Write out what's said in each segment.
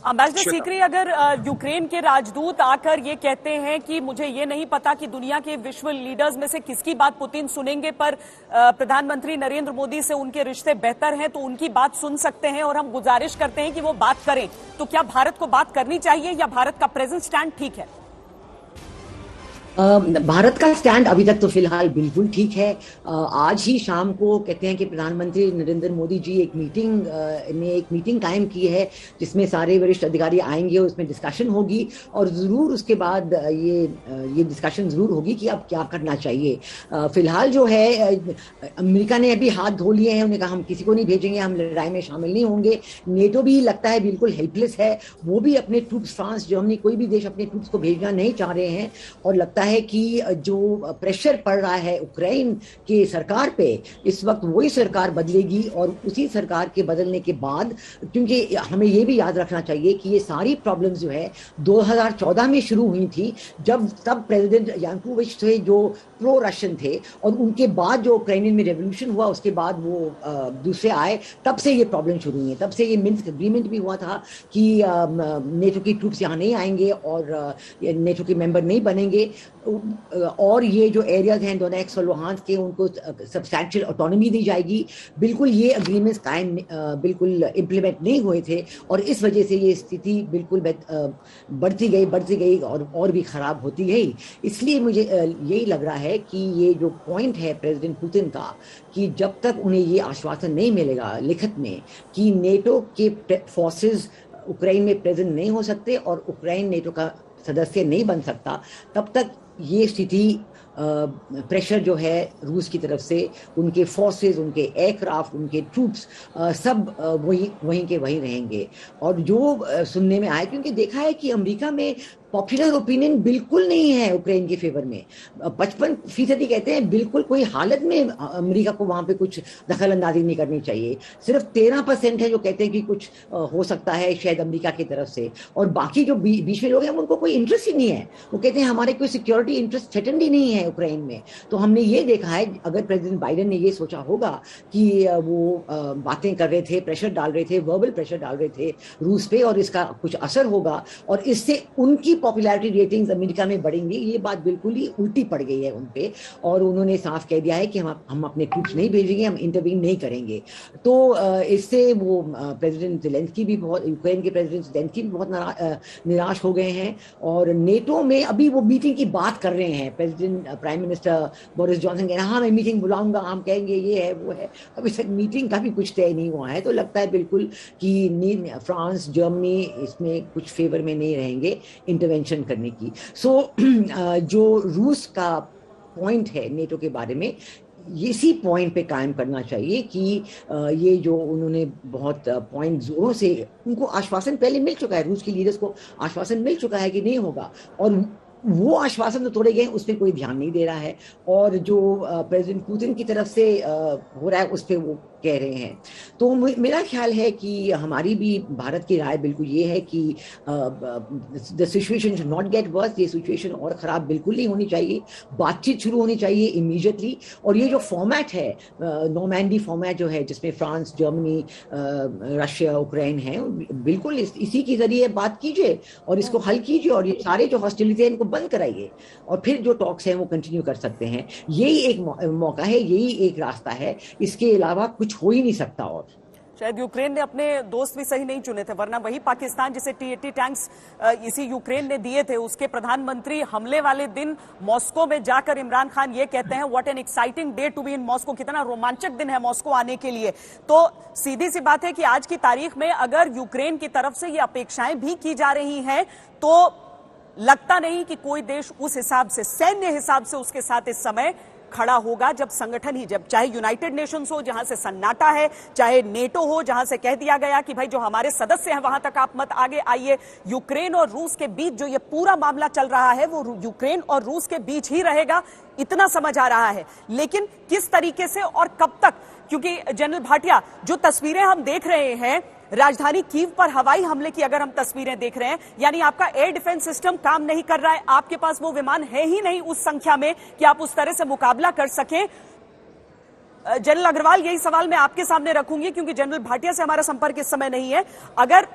Ambassador Sikri, अगर Ukraine के राजदूत आकर ये कहते हैं कि मुझे ये नहीं पता कि दुनिया के विश्व लीडर्स में से किसकी बात पुतिन सुनेंगे, पर प्रधानमंत्री नरेंद्र मोदी से उनके रिश्ते बेहतर हैं तो उनकी बात सुन सकते हैं और हम गुजारिश करते हैं कि वो बात करें, तो क्या भारत को बात करनी चाहिए या भारत का प्रेजेंट स्टैंड ठीक है? भारत का स्टैंड अभी तक तो फिलहाल बिल्कुल ठीक है। आज ही शाम को कहते हैं कि प्रधानमंत्री नरेंद्र मोदी जी एक मीटिंग कायम की है जिसमें सारे वरिष्ठ अधिकारी आएंगे, उसमें डिस्कशन होगी और जरूर उसके बाद ये डिस्कशन जरूर होगी कि अब क्या करना चाहिए। फिलहाल जो है अमेरिका ने अभी हाथ धो लिए हैं, उन्हें कहा हम किसी को नहीं भेजेंगे, हम लड़ाई में शामिल नहीं होंगे। नेटो भी लगता है बिल्कुल हेल्पलेस है, वो भी अपने ट्रूप्स, फ्रांस, जर्मनी, कोई भी देश अपने ट्रूप्स को भेजना नहीं चाह रहे हैं और लगता है कि जो प्रेशर पड़ रहा है उक्रेन के सरकार पे, इस वक्त वही सरकार बदलेगी और उसी सरकार के बदलने के बाद, क्योंकि हमें ये भी याद रखना चाहिए कि ये सारी प्रॉब्लम्स जो है 2014 में शुरू हुई थी, तब प्रेसिडेंट यानुकोविच थे जो प्रो रशियन थे और उनके बाद जो उक्रेनियन में रेवोल्यूशन हुआ उसके बाद वो दूसरे आए, तब से ये प्रॉब्लम शुरू हुई है। तब से ये मिन्स्क एग्रीमेंट भी हुआ था कि नेटो की ट्रूप्स यहाँ नहीं आएंगे और नेटो के मेंबर नहीं बनेंगे और ये जो एरियाज हैं डोनेट्स्क और लुहांस्क के, उनको सब्सटैंशियल ऑटोनॉमी दी जाएगी। बिल्कुल ये अग्रीमेंट्स कायम बिल्कुल इम्प्लीमेंट नहीं हुए थे और इस वजह से ये स्थिति बिल्कुल बढ़ती गई और भी खराब होती गई। इसलिए मुझे यही लग रहा है कि ये जो पॉइंट है प्रेसिडेंट पुतिन का, कि जब तक उन्हें ये आश्वासन नहीं मिलेगा लिखित में कि नेटो के फोर्सेस उक्रेन में प्रेजेंट नहीं हो सकते और उक्रेन नेटो का सदस्य नहीं बन सकता, तब तक ये स्थिति प्रेशर जो है रूस की तरफ से, उनके फोर्सेस, उनके एयरक्राफ्ट, उनके ट्रूप्स सब वहीं के वहीं रहेंगे। और जो सुनने में आया, क्योंकि देखा है कि अमेरिका में पॉपुलर ओपिनियन बिल्कुल नहीं है उक्रेन के फेवर में। 55% कहते हैं बिल्कुल कोई हालत में अमेरिका को वहां पे कुछ दखल अंदाजी नहीं करनी चाहिए। सिर्फ 13% है जो कहते हैं कि कुछ हो सकता है शायद अमेरिका की तरफ से, और बाकी जो बीच में लोग हैं उनको कोई इंटरेस्ट ही नहीं है। वो कहते हैं हमारे कोई सिक्योरिटी इंटरेस्ट थ्रेटन्ड ही नहीं है उक्रेन में। तो हमने ये देखा है, अगर प्रेसिडेंट बाइडेन ने ये सोचा होगा कि वो बातें कर रहे थे, प्रेशर डाल रहे थे, वर्बल प्रेशर डाल रहे थे रूस पे और इसका कुछ असर होगा और इससे उनकी पॉपुलैरिटी रेटिंग्स अमेरिका में बढ़ेंगी, ये बात बिल्कुल ही उल्टी पड़ गई है उनपे और उन्होंने साफ कह दिया है कि हम अपने ट्रूप्स नहीं भेजेंगे, हम इंटरवीन नहीं करेंगे। तो इससे वो प्रेसिडेंट ज़ेलेंस्की भी बहुत, यूक्रेन के प्रेसिडेंट ज़ेलेंस्की भी बहुत निराश हो गए हैं और नेटो में अभी वो मीटिंग की बात कर रहे हैं। President prime minister Boris Johnson कह रहे हैं हाँ मैं मीटिंग बुलाऊंगा, हम कहेंगे ये है वो है, अभी तक मीटिंग का भी कुछ तय नहीं हुआ है। तो लगता है बिल्कुल कि फ्रांस, जर्मनी इसमें कुछ फेवर में नहीं रहेंगे इंटरवेंशन करने की। जो रूस का पॉइंट है नेटो के बारे में, इसी पॉइंट पे कायम करना चाहिए कि ये जो उन्होंने बहुत पॉइंट जोरों से, उनको आश्वासन पहले मिल चुका है, रूस के लीडर्स को आश्वासन मिल चुका है कि नहीं होगा और वो आश्वासन तो तोड़े गए, उस पर कोई ध्यान नहीं दे रहा है और जो प्रेसिडेंट पुतिन की तरफ से हो रहा है उस पर वो कह रहे हैं। तो मेरा ख्याल है कि हमारी भी भारत की राय बिल्कुल ये है कि the situation should not get worse, ये सिचुएशन और ख़राब बिल्कुल नहीं होनी चाहिए, बातचीत शुरू होनी चाहिए इमीडिएटली। और ये जो फॉर्मेट है, नॉर्मैंडी फॉर्मेट जो है जिसमें फ्रांस, जर्मनी, रशिया, उक्रेन है, बिल्कुल इसी के ज़रिए बात कीजिए और इसको हल कीजिए और ये सारे जो हॉस्टिलिटी है इनको बंद कराइए और फिर जो टॉक्स हैं वो कंटिन्यू कर सकते हैं। यही एक मौका है, यही एक रास्ता है, इसके अलावा कुछ हो ही नहीं सकता। और शायद यूक्रेन ने अपने दोस्त भी सही नहीं चुने थे, वरना वही पाकिस्तान जिसे T-80 टैंक्स इसी यूक्रेन ने दिए थे, उसके प्रधानमंत्री हमले वाले दिन मॉस्को में जाकर इमरान खान ये कहते हैं what an exciting day to be in Moscow, कितना रोमांचक दिन है मॉस्को आने के लिए। तो सीधी सी बात है कि आज की तारीख में अगर यूक्रेन की तरफ से ये अपेक्षाएं भी की जा रही हैं तो लगता नहीं कि कोई देश उस हिसाब से, सैन्य हिसाब से उसके साथ इस समय खड़ा होगा, जब संगठन ही, जब चाहे यूनाइटेड नेशंस हो जहां से सन्नाटा है, चाहे नेटो हो जहां से कह दिया गया कि भाई जो हमारे सदस्य हैं वहां तक आप मत आगे आइए। यूक्रेन और रूस के बीच जो ये पूरा मामला चल रहा है वो यूक्रेन और रूस के बीच ही रहेगा, इतना समझ आ रहा है। लेकिन किस तरीके से और कब तक, क्योंकि जनरल भाटिया जो तस्वीरें हम देख रहे हैं राजधानी कीव पर हवाई हमले की, अगर हम तस्वीरें देख रहे हैं, यानी आपका एयर डिफेंस सिस्टम काम नहीं कर रहा है, आपके पास वो विमान है ही नहीं उस संख्या में कि आप उस तरह से मुकाबला कर सकें। जनरल अग्रवाल, यही सवाल मैं आपके सामने रखूंगी क्योंकि जनरल भाटिया से हमारा संपर्क इस समय नहीं है। अगर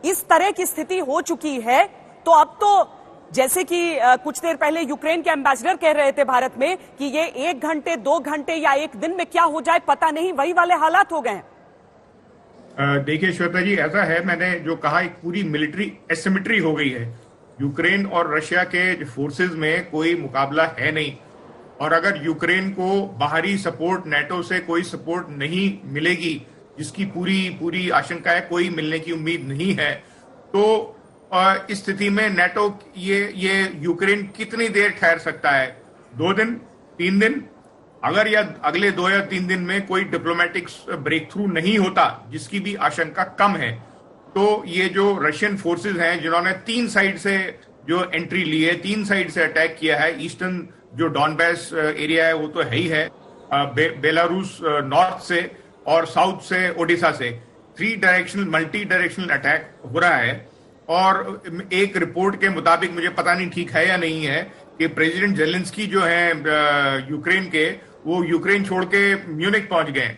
इस तरह की स्थिति हो चुकी है तो अब तो जैसे कि कुछ देर पहले यूक्रेन के एम्बेसडर कह रहे थे भारत में कि ये 1 घंटे 2 घंटे या 1 दिन में क्या हो जाए पता नहीं, वही वाले हालात हो गए हैं। देखिए श्वेता जी, ऐसा है, मैंने जो कहा एक पूरी मिलिट्री एसिमेट्री हो गई है। यूक्रेन और रशिया के फोर्सेस में कोई मुकाबला है नहीं, और अगर यूक्रेन को बाहरी सपोर्ट, नेटो से कोई सपोर्ट नहीं मिलेगी, जिसकी पूरी आशंका है, कोई मिलने की उम्मीद नहीं है, तो इस स्थिति में नेटो ये यूक्रेन कितनी देर ठहर सकता है? 2 दिन, 3 दिन? अगर या अगले 2 या 3 दिन में कोई डिप्लोमेटिक ब्रेक थ्रू नहीं होता, जिसकी भी आशंका कम है, तो ये जो रशियन फोर्सेस हैं जिन्होंने 3 साइड से जो एंट्री ली है, 3 साइड से अटैक किया है, ईस्टर्न जो डॉनबैस एरिया है वो तो है ही है, बेलारूस नॉर्थ से और साउथ से, ओडिशा से 3 डायरेक्शनल मल्टी डायरेक्शनल अटैक हो रहा है। और एक रिपोर्ट के मुताबिक, मुझे पता नहीं ठीक है या नहीं है, कि प्रेसिडेंट जेलेंस्की जो है यूक्रेन के, वो यूक्रेन छोड़ के म्यूनिक पहुंच गए।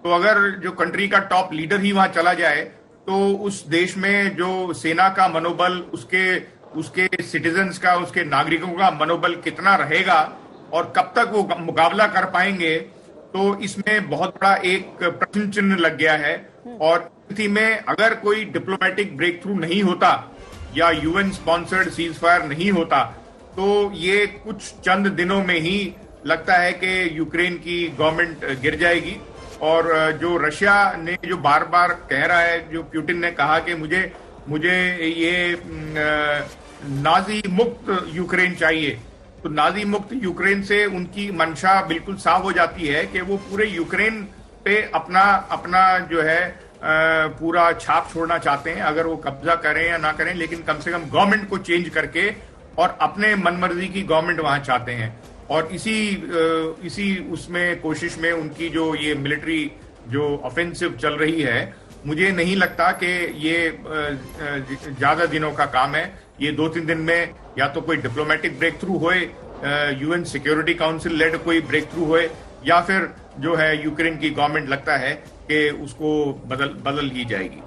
तो अगर जो कंट्री का टॉप लीडर ही वहां चला जाए तो उस देश में जो सेना का मनोबल, उसके सिटीजन्स का, उसके नागरिकों का मनोबल कितना रहेगा और कब तक वो मुकाबला कर पाएंगे, तो इसमें बहुत बड़ा एक प्रश्न चिन्ह लग गया है। और स्थिति में अगर कोई डिप्लोमेटिक ब्रेक थ्रू नहीं होता या यूएन स्पॉन्सर्ड सीज फायर नहीं होता, तो ये कुछ चंद दिनों में ही लगता है कि यूक्रेन की गवर्नमेंट गिर जाएगी। और जो रशिया ने जो बार बार कह रहा है, जो पुतिन ने कहा कि मुझे ये नाजी मुक्त यूक्रेन चाहिए, तो नाजी मुक्त यूक्रेन से उनकी मंशा बिल्कुल साफ हो जाती है कि वो पूरे यूक्रेन पे अपना जो है पूरा छाप छोड़ना चाहते हैं। अगर वो कब्जा करें या ना करें, लेकिन कम से कम गवर्नमेंट को चेंज करके और अपने मनमर्जी की गवर्नमेंट वहां चाहते हैं। और इसी उसमें कोशिश में उनकी जो ये मिलिट्री जो ऑफेंसिव चल रही है, मुझे नहीं लगता कि ये ज्यादा दिनों का काम है। ये 2-3 दिन में या तो कोई डिप्लोमेटिक ब्रेक थ्रू होए, यूएन सिक्योरिटी काउंसिल लेड कोई ब्रेक थ्रू होए, या फिर जो है यूक्रेन की गवर्नमेंट लगता है कि उसको बदल ही जाएगी।